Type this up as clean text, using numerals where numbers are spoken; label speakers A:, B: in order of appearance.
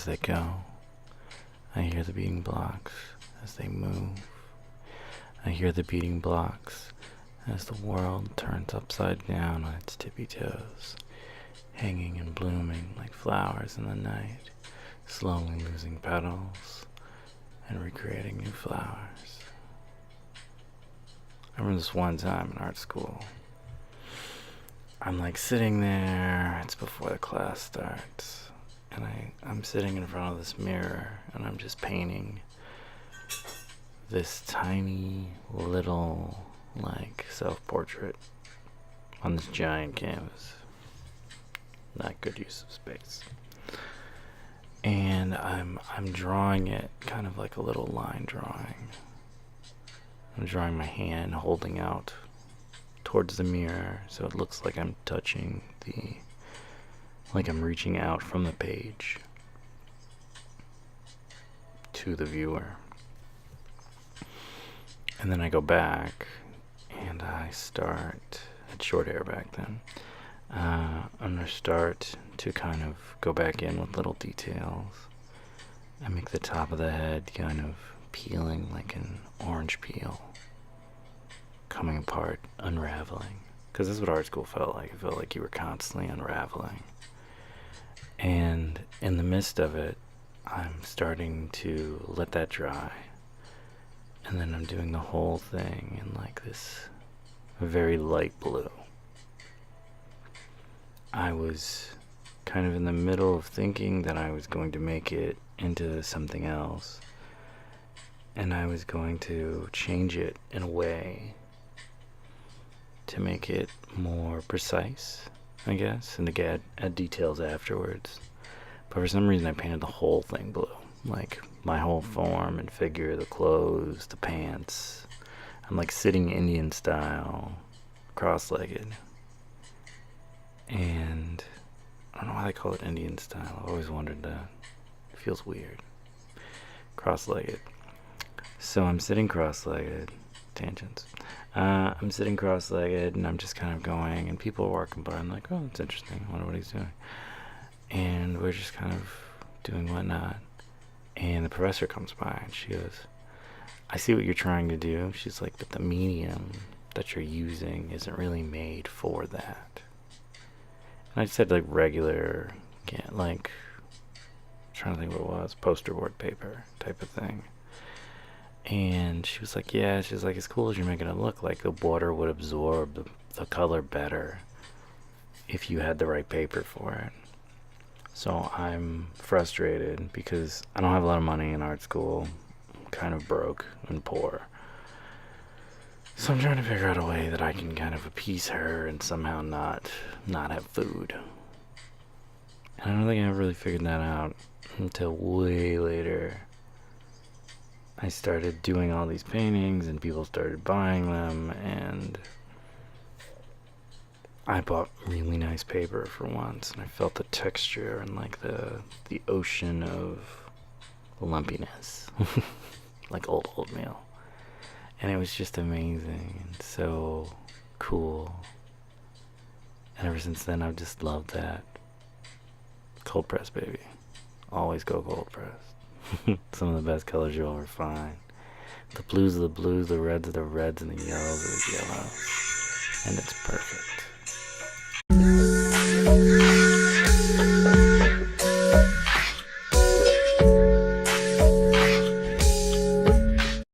A: as they go. I hear the beating blocks as they move. I hear the beating blocks as the world turns upside down on its tippy toes, hanging and blooming like flowers in the night, slowly losing petals and recreating new flowers. I remember this one time in art school. I'm like sitting there, it's before the class starts, and I'm sitting in front of this mirror and I'm just painting this tiny little like self-portrait on this giant canvas. Not good use of space. And I'm drawing it kind of like a little line drawing. I'm drawing my hand holding out towards the mirror so it looks like I'm touching like I'm reaching out from the page to the viewer. And then I go back and I start, I had short hair back then, I'm going to start to kind of go back in with little details. I make the top of the head kind of peeling like an orange peel, coming apart, unraveling. Because that's what art school felt like. It felt like you were constantly unraveling. And in the midst of it, I'm starting to let that dry. And then I'm doing the whole thing in like this very light blue. I was kind of in the middle of thinking that I was going to make it into something else. And I was going to change it in a way to make it more precise, I guess, and to add details afterwards. But for some reason I painted the whole thing blue. Like my whole form and figure, the clothes, the pants. I'm like sitting Indian style, cross-legged. And I don't know why they call it Indian style. I've always wondered that. It feels weird. Cross-legged. So I'm sitting cross-legged. Tangents. I'm sitting cross-legged and I'm just kind of going, and people are walking by. I'm like, oh, that's interesting. I wonder what he's doing. And we're just kind of doing whatnot. And the professor comes by and she goes, I see what you're trying to do. She's like, but the medium that you're using isn't really made for that. And I said like regular, like, I'm trying to think what it was, poster board paper type of thing. And she was like, yeah, she's like, as cool as you're making it look, like the water would absorb the color better if you had the right paper for it. So I'm frustrated because I don't have a lot of money in art school. I'm kind of broke and poor. So I'm trying to figure out a way that I can kind of appease her and somehow not have food. And I don't think I ever really figured that out until way later. I started doing all these paintings and people started buying them, and I bought really nice paper for once, and I felt the texture and like the ocean of lumpiness, like old oatmeal. And it was just amazing and so cool. And ever since then, I've just loved that. Cold press, baby. Always go cold press. Some of the best colors you'll ever find. The blues are the blues, the reds are the reds, and the yellows are the yellows. And it's perfect.